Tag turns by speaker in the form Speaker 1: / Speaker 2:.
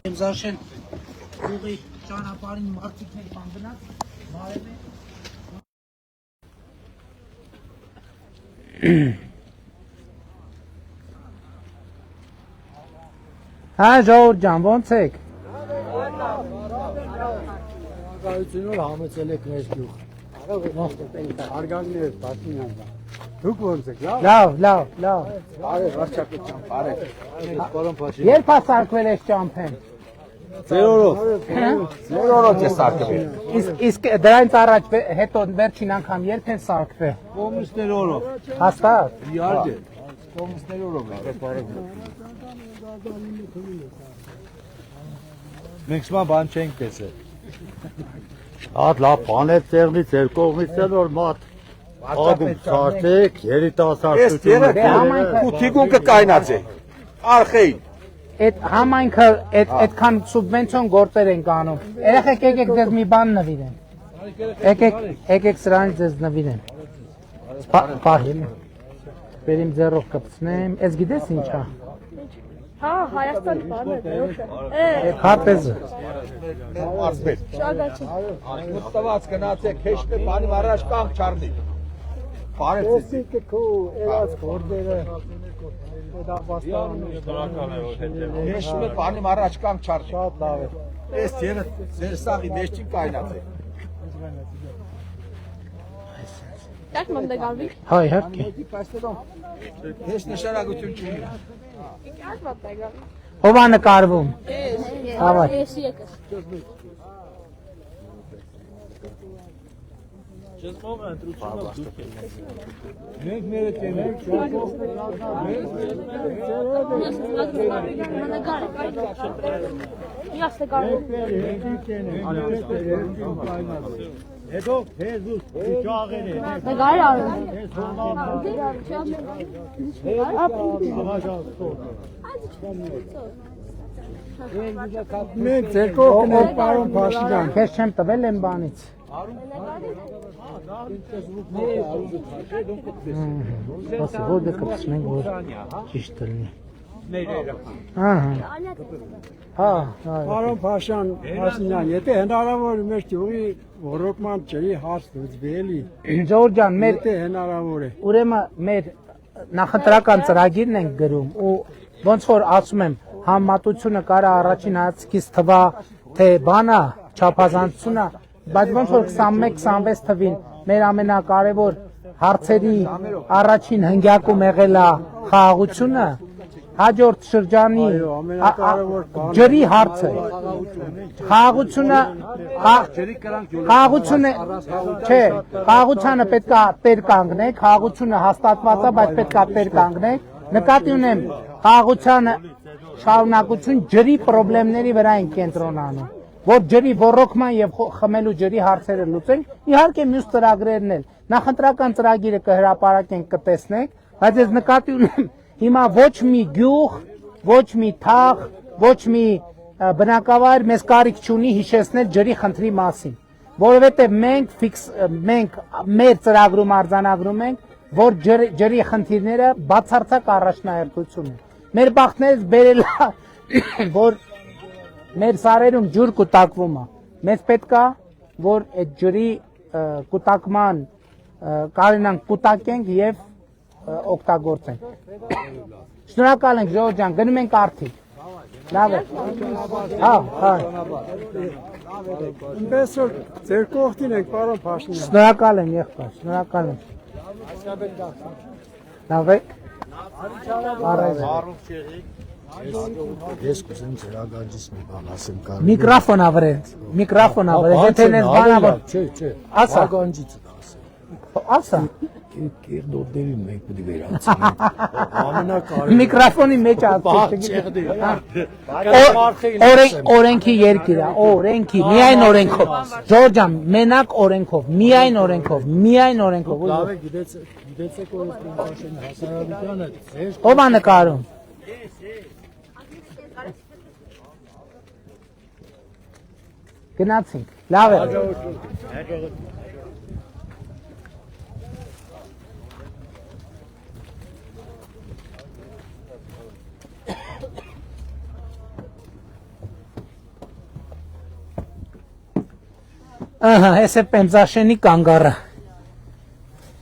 Speaker 1: Զաշեն ուղի ճանապարհին մարդիկներ կան գնաց, բարև Հա Ժողովուրդ ջան, ո՞նց եք։
Speaker 2: Գայությունով համեցել եք մեզ գյուղ։ Արգաններ պատմին։ Դուք ո՞նց եք,
Speaker 1: լավ։
Speaker 2: Բարև, վարչապետյան, բարև։ Պարոն Փաշին։
Speaker 1: Երբ է սարքվել այս ճամփեն։
Speaker 2: Ձերորով է սարքվել։
Speaker 1: Իսկ դրանից առաջ հետո վերջին անգամ երբ են սարքվել։
Speaker 2: Կոմունիստներով։
Speaker 1: Հաստատ։
Speaker 2: Իհարկե։ Կոմունիստներով է, բարև։ Մենք սա բան չենք տեսել։
Speaker 3: Հատ լավ բան է ծեղնից էր կողմից էլ որ մատ ագում ծարտեք երիտասարդությունը
Speaker 2: ու թիկունքը կայնացե արխեին
Speaker 1: Այդ համայնքը այդքան սուբվենցիոն գործեր են կանում երեխեք եկեք ձեզ մի բան նվիրեն եկեք սրանից ձեզ նվիրեն պահել բերիմ ձեռով կպցնեմ ես գիտես ինչա
Speaker 4: Հա, Հայաստանի բանը,
Speaker 1: հապեզը
Speaker 4: շագաչի
Speaker 2: մտված գնացեք հեշտ է բանի առաջ կանգ չառնի բարև
Speaker 3: Ոսիկը քո երաց խորդերը
Speaker 2: հեշտ է բանի առաջ կանգ չառնի
Speaker 3: շատ լավ է
Speaker 2: Ես ձեր սաղի դեշտին կայնացեք
Speaker 4: Դակ մնդեգալվի
Speaker 1: Հա իհարկե
Speaker 2: Ես նշանակություն չունի
Speaker 4: Իկար մնդեգալվի
Speaker 1: ով է նկարվում Հավայ
Speaker 4: Եսի եկս
Speaker 2: Մենք մերը տենենք
Speaker 3: Հետո Հեզուս ճաղեր է
Speaker 4: Նգար արում
Speaker 3: Մենք ձեր կողքն ենք պարոն Փաշինյան
Speaker 1: քեզ չեմ տվել եմ բանից Սպասի որդը կպցնենք որ ճիշտ լինի Հա
Speaker 3: Պարոն Փաշինյան եթե հնարավոր մեր ճյուղի ռոկման ջրի հարց լուծվի էլի
Speaker 1: Ժողովուրդ ջան մեր
Speaker 3: Եթե հնարավոր է
Speaker 1: ուրեմն մեր նախընտրական ծրագիրն ենք գրում ու ոնց որ ասում եմ համատությունը կարա առաջին հայացքից թվա թե բանա չափազանցությունը բայց ոնց որ 21-26 թվին մեր ամենակարևոր հարցերի առաջին հնգյակում եղել է խաղաղությունը հաջորդ շրջանի ջրի հարցը խաղաղությունը չէ խաղաղությանը պետքա տեր կանգնեք խաղաղությունը հաստատված է բայց պետքա տեր կանգնեք նկատի ունեմ խաղաղությանը շարունակություն ջրի խնդիրների վրա են կենտրոնանում որ ջրի ոռոգման եւ խմելու ջրի հարցերը լուծենք իհարկե մյուս ծրագրերն էլ նախընտրական ծրագիրը կհրապարակենք կտեսնեք բայց ես նկատի ունեմ հիմա ոչ մի գյուղ ոչ մի թաղ ոչ մի բնակավայր մեզ կարիք չունի հիշեցնել ջրի խնդրի մասին որովհետեւ մենք մեր ծրագրում արձանագրում ենք որ ջրի խնդիրները բացարձակ առաջնահերթություն են մեր բախտներից բերել որ մեր սարերում ջուր կուտակվում է մեզ պետք է որ այդ ջրի կուտակման կարենանք կուտակենք եւ օգտագործենք շնորհակալ ենք ժողովուրդ ջան գնում ենք արդիկ լավ է հա
Speaker 3: Ինձ որ ձեր կողքին ենք պարոն Փաշինյան
Speaker 1: շնորհակալ եմ եղբայր շնորհակալ եմ լավ է
Speaker 3: Ես կուզեմ ձեր ագանջից մի բան ասեմ կարող
Speaker 1: Միկրոֆոն ավրեն եթե նես բանավոր
Speaker 3: Չէ
Speaker 1: ասա
Speaker 3: ագանջից
Speaker 1: ասա
Speaker 3: Կերդորդերին մենք պետք է վերացնենք ամենակարևորը
Speaker 1: Միկրոֆոնի մեջ օրենքի երկիր է օրենքի միայն օրենքով Ժորժ ջան մենակ օրենքով միայն օրենքով
Speaker 3: լավ է գիտեցեք որ Փաշին հասարակությանը
Speaker 1: ով է նկարում գնացինք լավ է Ահա, էս է Պեմզաշենի կանգառը։